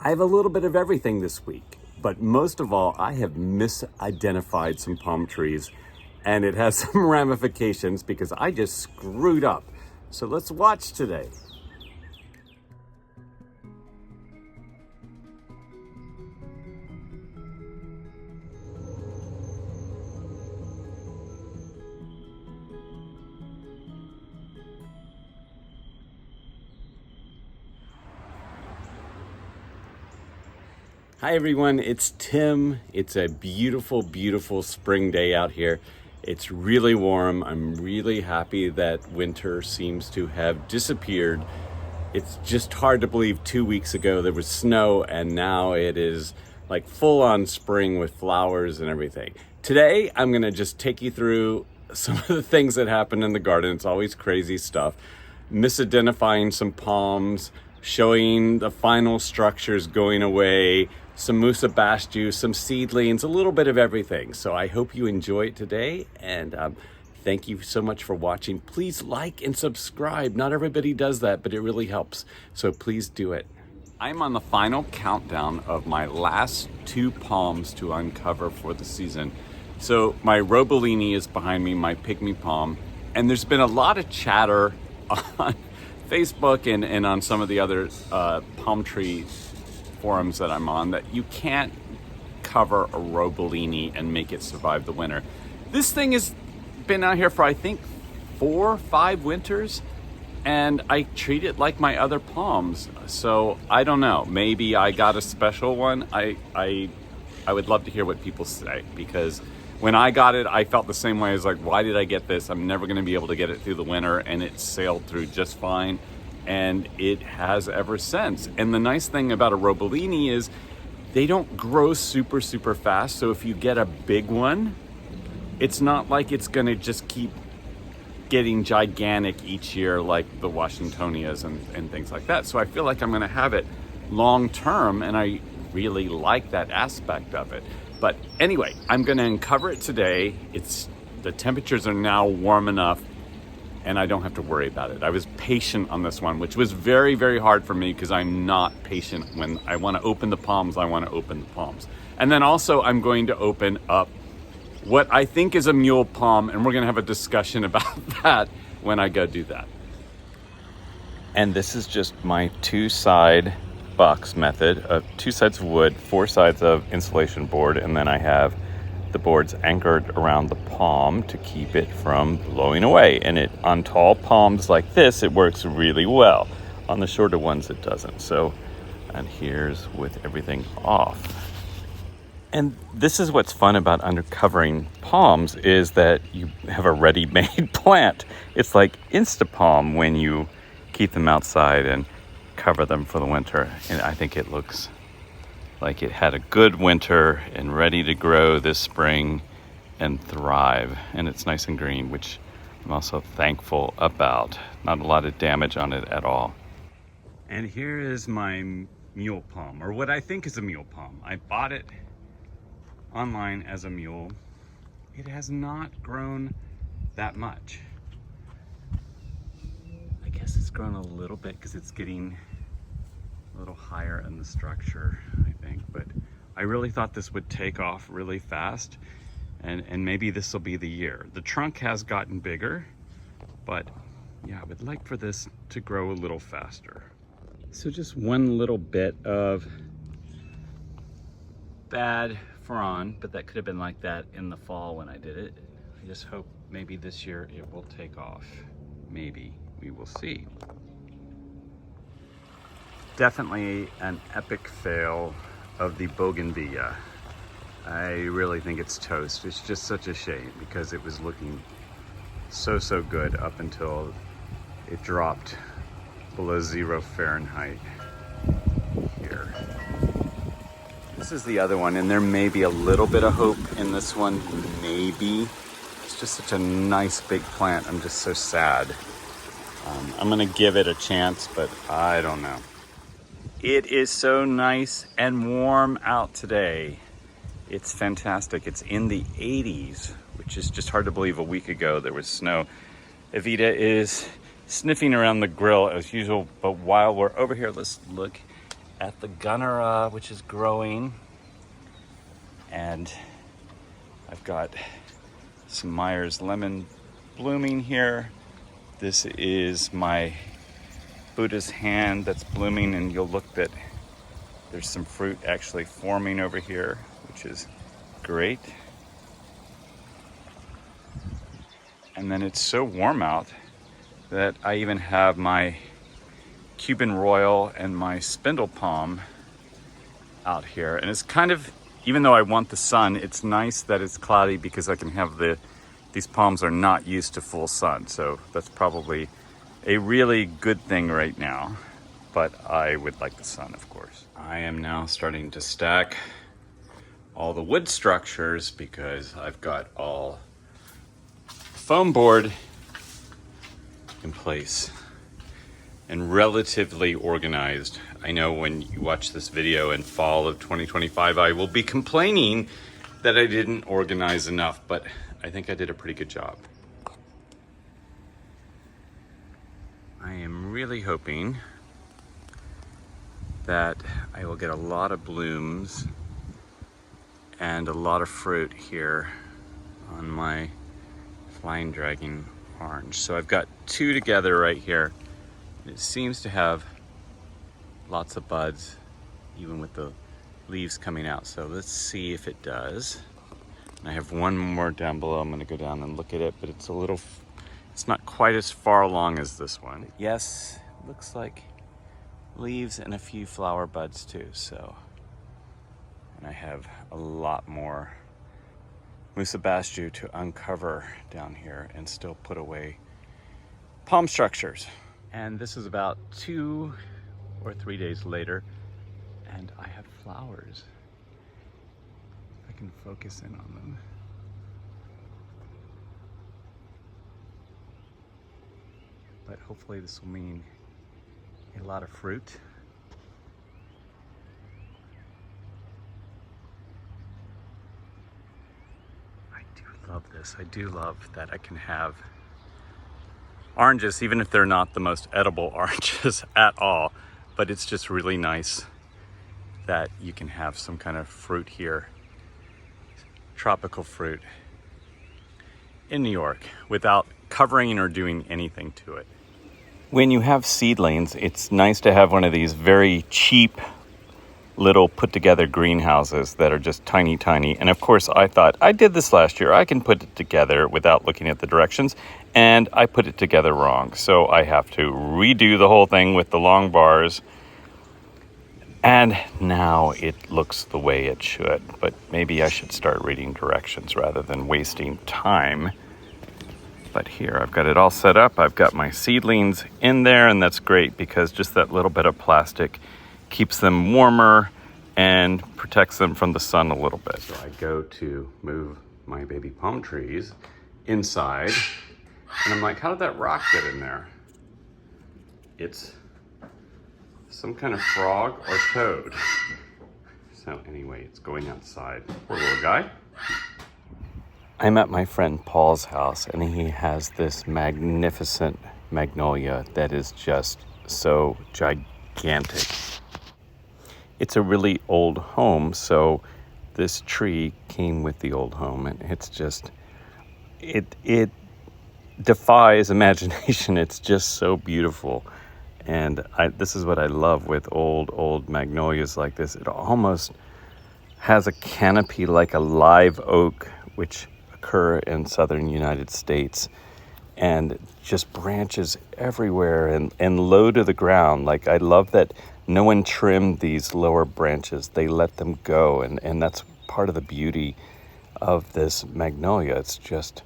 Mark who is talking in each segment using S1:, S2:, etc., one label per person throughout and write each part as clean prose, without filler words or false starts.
S1: I have a little bit of everything this week, but most of all, I have misidentified some palm trees, and it has some ramifications because I just screwed up. So let's watch today. Hi everyone, it's Tim. It's a beautiful, beautiful spring day out here. It's really warm. I'm really happy that winter seems to have disappeared. It's just hard to believe 2 weeks ago there was snow and now it is like full on spring with flowers and everything. Today, I'm gonna just take you through some of the things that happened in the garden. It's always crazy stuff. Misidentifying some palms, showing the final structures going away, some Musa Basjoo, some seedlings, a little bit of everything. So I hope you enjoy it today, and thank you so much for watching. Please like and subscribe. Not everybody does that, but it really helps. So please do it. I'm on the final countdown of my last 2 palms to uncover for the season. So my Roebelenii is behind me, my Pigmy palm, and there's been a lot of chatter on Facebook and on some of the other palm tree forums that I'm on that you can't cover a Roebelenii and make it survive the winter. This thing has been out here for I think 4 or 5 winters, and I treat it like my other palms. So I don't know, maybe I got a special one. I would love to hear what people say, because when I got it, I felt the same way. As like, why did I get this? I'm never going to be able to get it through the winter, and it sailed through just fine. And it has ever since. And the nice thing about a Roebelenii is they don't grow super, super fast. So if you get a big one, it's not like it's gonna just keep getting gigantic each year like the Washingtonias and things like that. So I feel like I'm gonna have it long term, and I really like that aspect of it. But anyway, I'm gonna uncover it today. The temperatures are now warm enough and I don't have to worry about it. I was patient on this one, which was very, very hard for me because I'm not patient. When I want to open the palms, I want to open the palms. And then also I'm going to open up what I think is a mule palm, and we're going to have a discussion about that when I go do that. And this is just my 2-side box method of 2 sides of wood, 4 sides of insulation board, and then I have the board's anchored around the palm to keep it from blowing away. And it, on tall palms like this, it works really well. On the shorter ones, it doesn't. So, and here's with everything off. And this is what's fun about undercovering palms, is that you have a ready-made plant. It's like Instapalm when you keep them outside and cover them for the winter. And I think it looks like it had a good winter and ready to grow this spring and thrive. And it's nice and green, which I'm also thankful about. Not a lot of damage on it at all. And here is my mule palm, or what I think is a mule palm. I bought it online as a mule. It has not grown that much. I guess it's grown a little bit because it's getting a little higher in the structure, I think, but I really thought this would take off really fast, and maybe this will be the year. The trunk has gotten bigger, but yeah, I would like for this to grow a little faster. So just one little bit of bad frond, but that could have been like that in the fall when I did it. I just hope maybe this year it will take off. Maybe, we will see. Definitely an epic fail of the Bouganvillea. I really think it's toast. It's just such a shame because it was looking so good up until it dropped below 0 Fahrenheit here. This is the other one, and there may be a little bit of hope in this one, maybe. It's just such a nice big plant. I'm just so sad. I'm gonna give it a chance, but I don't know. It is so nice and warm out today. It's fantastic. It's in the 80s, which is just hard to believe. A week ago there was snow. Evita is sniffing around the grill as usual, but while we're over here, let's look at the Gunnera, which is growing. And I've got some Myers lemon blooming here. This is my Buddha's hand that's blooming, and you'll look that there's some fruit actually forming over here, which is great. And then it's so warm out that I even have my Cuban Royal and my Spindle palm out here. And it's kind of, even though I want the sun, it's nice that it's cloudy because I can have these palms are not used to full sun. So that's probably a really good thing right now, but I would like the sun, of course. I am now starting to stack all the wood structures because I've got all foam board in place and relatively organized. I know when you watch this video in fall of 2025, I will be complaining that I didn't organize enough, but I think I did a pretty good job. I am really hoping that I will get a lot of blooms and a lot of fruit here on my Flying Dragon orange. So I've got two together right here. It seems to have lots of buds, even with the leaves coming out. So let's see if it does. And I have one more down below. I'm gonna go down and look at it, but it's not quite as far along as this one. Yes, looks like leaves and a few flower buds too, so. And I have a lot more Musa Basjoo to uncover down here and still put away palm structures. And this is about 2 or 3 days later, and I have flowers. If I can focus in on them. But hopefully this will mean a lot of fruit. I do love this. I do love that I can have oranges, even if they're not the most edible oranges at all. But it's just really nice that you can have some kind of fruit here, tropical fruit in New York, without covering or doing anything to it. When you have seedlings, it's nice to have one of these very cheap little put together greenhouses that are just tiny, tiny. And of course I thought, I did this last year, I can put it together without looking at the directions, and I put it together wrong. So I have to redo the whole thing with the long bars. And now it looks the way it should, but maybe I should start reading directions rather than wasting time. But here I've got it all set up. I've got my seedlings in there, and that's great because just that little bit of plastic keeps them warmer and protects them from the sun a little bit. So I go to move my baby palm trees inside, and I'm like, how did that rock get in there? It's some kind of frog or toad. So anyway, it's going outside. Poor little guy. I'm at my friend Paul's house, and he has this magnificent magnolia that is just so gigantic. It's a really old home, so this tree came with the old home, and it's just, it defies imagination. It's just so beautiful. And this is what I love with old magnolias like this. It almost has a canopy like a live oak, which occur in southern United States, and just branches everywhere and low to the ground. Like, I love that no one trimmed these lower branches. They let them go, and that's part of the beauty of this magnolia. It's just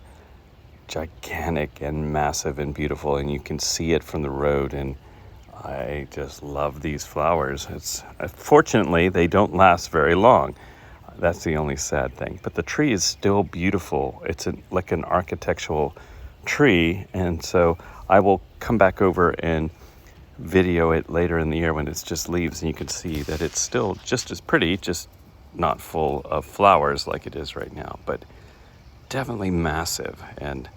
S1: gigantic and massive and beautiful, and you can see it from the road, and I just love these flowers. Fortunately, they don't last very long. That's the only sad thing. But the tree is still beautiful. It's like an architectural tree. And so I will come back over and video it later in the year when it's just leaves, and you can see that it's still just as pretty, just not full of flowers like it is right now, but definitely massive and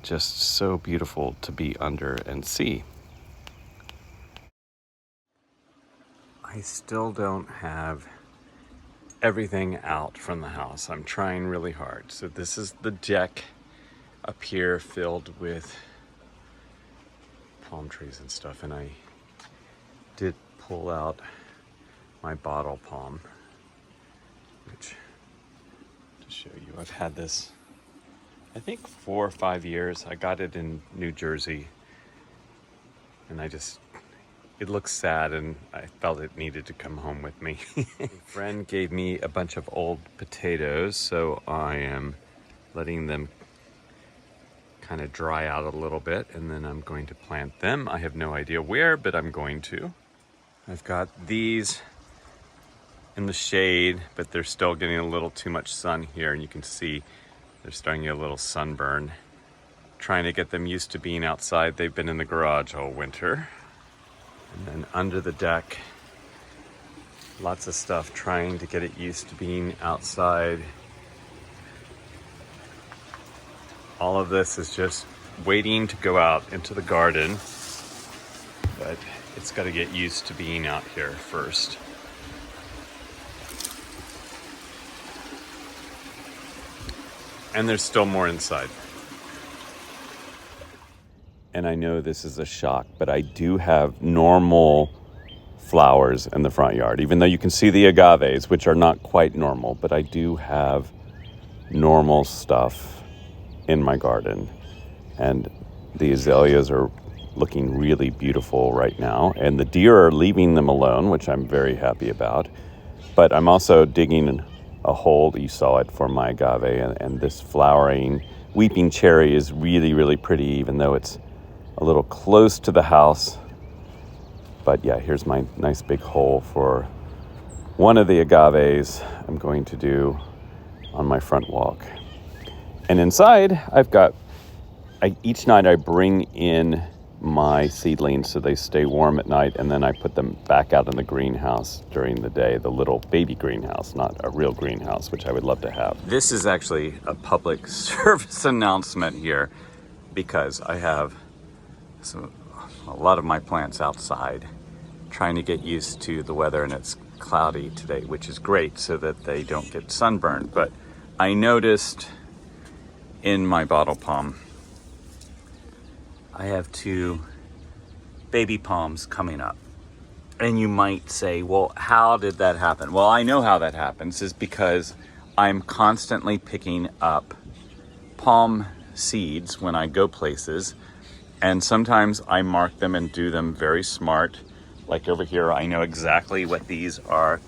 S1: just so beautiful to be under and see. I I still don't have everything out from the house. I'm trying really hard. So this is the deck up here filled with palm trees and stuff. And I did pull out my bottle palm, which, to show you, I've had this, I think 4 or 5 years. I got it in New Jersey, and it looks sad, and I felt it needed to come home with me. A friend gave me a bunch of old potatoes, so I am letting them kind of dry out a little bit, and then I'm going to plant them. I have no idea where, but I'm going to. I've got these in the shade, but they're still getting a little too much sun here, and you can see they're starting to get a little sunburn. Trying to get them used to being outside. They've been in the garage all winter. And then under the deck, lots of stuff trying to get it used to being outside. All of this is just waiting to go out into the garden, but it's got to get used to being out here first. And there's still more inside. And I know this is a shock, but I do have normal flowers in the front yard, even though you can see the agaves, which are not quite normal, but I do have normal stuff in my garden. And the azaleas are looking really beautiful right now, and the deer are leaving them alone, which I'm very happy about. But I'm also digging a hole, you saw it, for my agave, and this flowering weeping cherry is really, really pretty, even though it's a little close to the house. But yeah, here's my nice big hole for one of the agaves I'm going to do on my front walk. And inside, each night I bring in my seedlings so they stay warm at night, and then I put them back out in the greenhouse during the day, the little baby greenhouse, not a real greenhouse, which I would love to have. This is actually a public service announcement here, because I have a lot of my plants outside, trying to get used to the weather, and it's cloudy today, which is great so that they don't get sunburned. But I noticed in my bottle palm, I have 2 baby palms coming up. And you might say, well, how did that happen? Well, I know how that happens is because I'm constantly picking up palm seeds when I go places. And sometimes I mark them and do them very smart. Like over here, I know exactly what these are.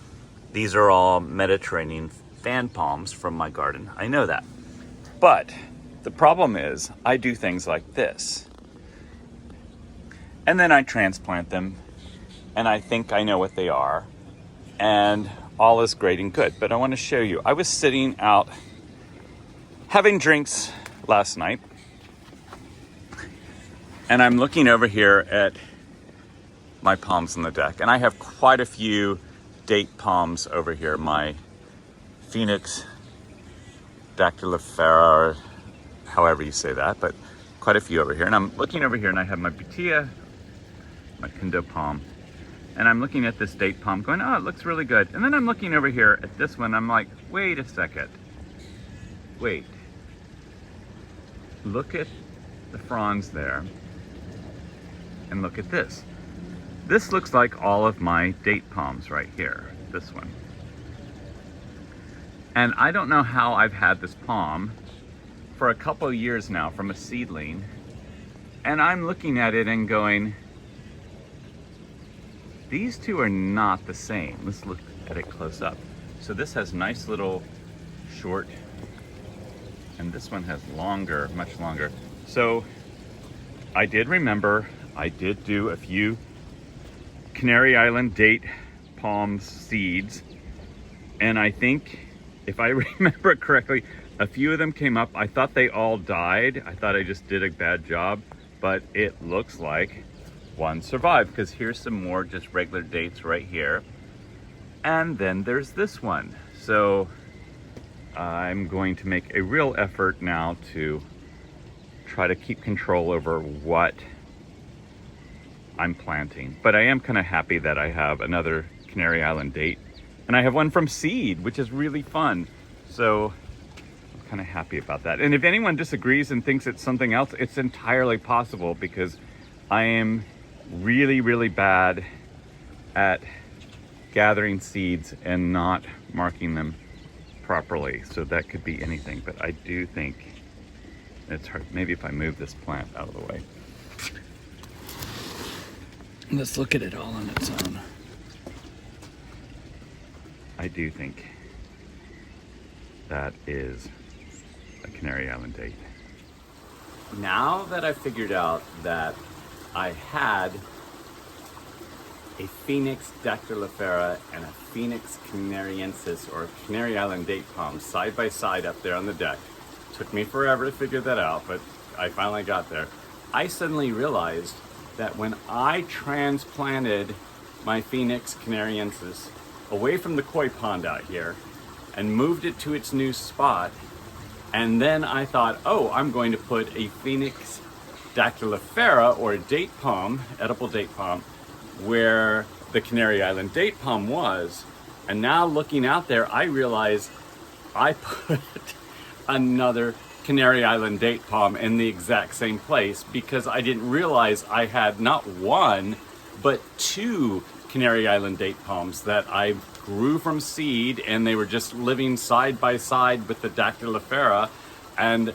S1: These are all Mediterranean fan palms from my garden. I know that. But the problem is I do things like this. And then I transplant them, and I think I know what they are, and all is great and good. But I want to show you. I was sitting out having drinks last night, and I'm looking over here at my palms on the deck, and I have quite a few date palms over here. My Phoenix Dactylifera, however you say that, but quite a few over here. And I'm looking over here, and I have my Butia, my Pindo palm, and I'm looking at this date palm going, oh, it looks really good. And then I'm looking over here at this one, I'm like, wait a second. Wait. Look at the fronds there, and look at this. This looks like all of my date palms right here, this one. And I don't know how I've had this palm for a couple of years now from a seedling, and I'm looking at it and going, these two are not the same. Let's look at it close up. So this has nice little short, and this one has longer, much longer. So I did remember, I did do a few Canary Island Date Palm seeds, and I think, if I remember correctly, a few of them came up. I thought they all died. I thought I just did a bad job, but it looks like one survived, because here's some more just regular dates right here. And then there's this one. So I'm going to make a real effort now to try to keep control over what I'm planting. But I am kind of happy that I have another Canary Island Date. And I have one from seed, which is really fun. So I'm kind of happy about that. And if anyone disagrees and thinks it's something else, it's entirely possible, because I am really, really bad at gathering seeds and not marking them properly. So that could be anything, but I do think it's hard. Maybe if I move this plant out of the way.
S2: Let's look at it all on its own.
S1: I do think that is a Canary Island Date. Now that I figured out that I had a Phoenix Dactylifera and a Phoenix Canariensis, or Canary Island Date Palm, side by side up there on the deck. Took me forever to figure that out, but I finally got there. I suddenly realized that when I transplanted my Phoenix Canariensis away from the koi pond out here and moved it to its new spot, and then I thought, oh, I'm going to put a Phoenix Dactylifera, or a date palm, edible date palm, where the Canary Island Date Palm was. And now looking out there, I realize I put another Canary Island Date Palm in the exact same place, because I didn't realize I had not one, but two Canary Island Date Palms that I grew from seed, and they were just living side by side with the Dactylifera. And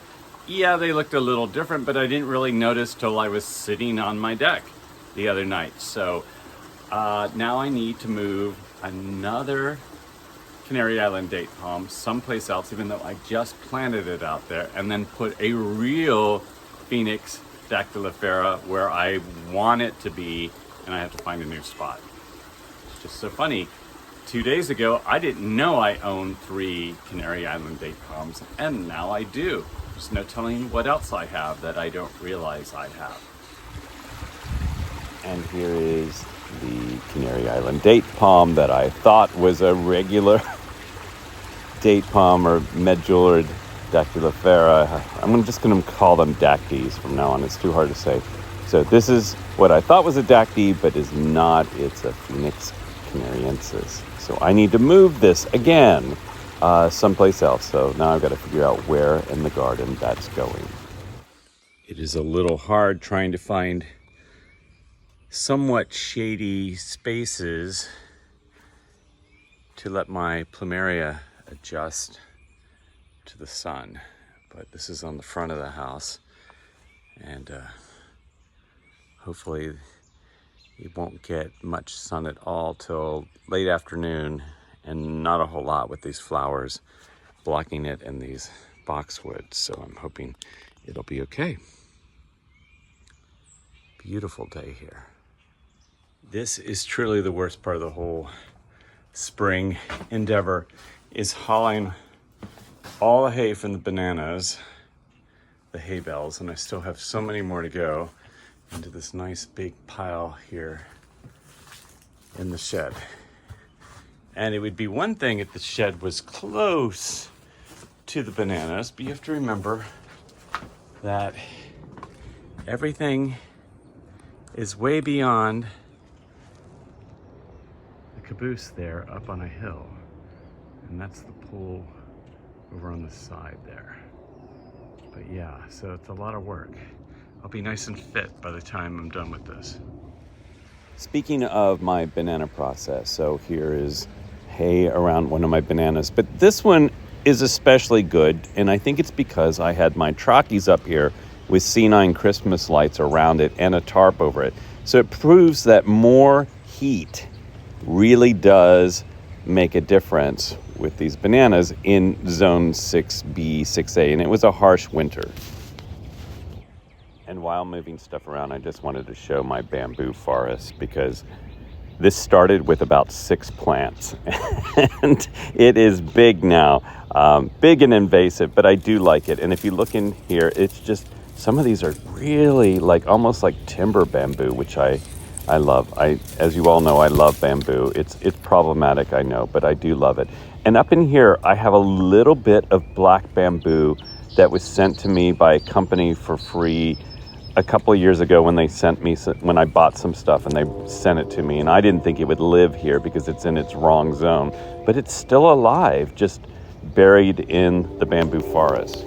S1: yeah, they looked a little different, but I didn't really notice till I was sitting on my deck the other night. So now I need to move another Canary Island Date Palm someplace else, even though I just planted it out there, and then put a real Phoenix Dactylifera where I want it to be, and I have to find a new spot. It's just so funny. 2 days ago, I didn't know I owned 3 Canary Island Date Palms, and now I do. There's no telling what else I have that I don't realize I have. And here is the Canary Island Date Palm that I thought was a regular date palm, or medullary Dactylifera. I'm just going to call them dactys from now on. It's too hard to say. So this is what I thought was a dacty, but is not. It's a Phoenix Canariensis. So I need to move this again someplace else. So now I've got to figure out where in the garden that's going. It is a little hard trying to find somewhat shady spaces to let my plumeria adjust to the sun. But this is on the front of the house, and hopefully it won't get much sun at all till late afternoon, and not a whole lot with these flowers blocking it and these boxwoods. So I'm hoping it'll be okay. Beautiful day here. This is truly the worst part of the whole spring endeavor, is hauling all the hay from the bananas, the hay bales, and I still have so many more to go, into this nice big pile here in the shed. And it would be one thing if the shed was close to the bananas, but you have to remember that everything is way beyond the caboose there up on a hill. And that's the pool over on the side there. But yeah, so it's a lot of work. I'll be nice and fit by the time I'm done with this. Speaking of my banana process, so here is hay around one of my bananas, but this one is especially good, and I think it's because I had my trockies up here with C9 Christmas lights around it and a tarp over it. So it proves that more heat really does make a difference with these bananas in zone 6B, 6A, and it was a harsh winter. And while moving stuff around, I just wanted to show my bamboo forest, because this started with about 6 plants and it is big now, big and invasive, but I do like it. And if you look in here, it's just, some of these are really like almost like timber bamboo, which I love. As you all know, I love bamboo. It's problematic, I know, but I do love it. And up in here, I have a little bit of black bamboo that was sent to me by a company for free a couple of years ago when when I bought some stuff and they sent it to me, and I didn't think it would live here because it's in its wrong zone, but it's still alive, just buried in the bamboo forest.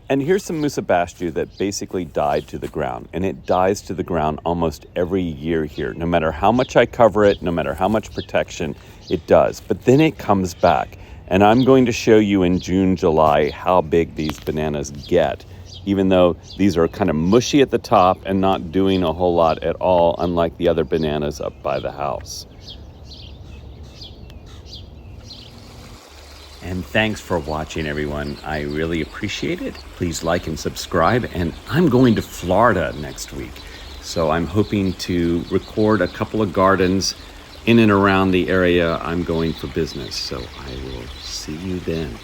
S1: And here's some Musa Basjoo that basically died to the ground, and it dies to the ground almost every year here. No matter how much I cover it, no matter how much protection, it does. But then it comes back, and I'm going to show you in June, July, how big these bananas get, even though these are kind of mushy at the top and not doing a whole lot at all, unlike the other bananas up by the house. And thanks for watching, everyone. I really appreciate it. Please like and subscribe. And I'm going to Florida next week, so I'm hoping to record a couple of gardens in and around the area I'm going for business. So I will see you then.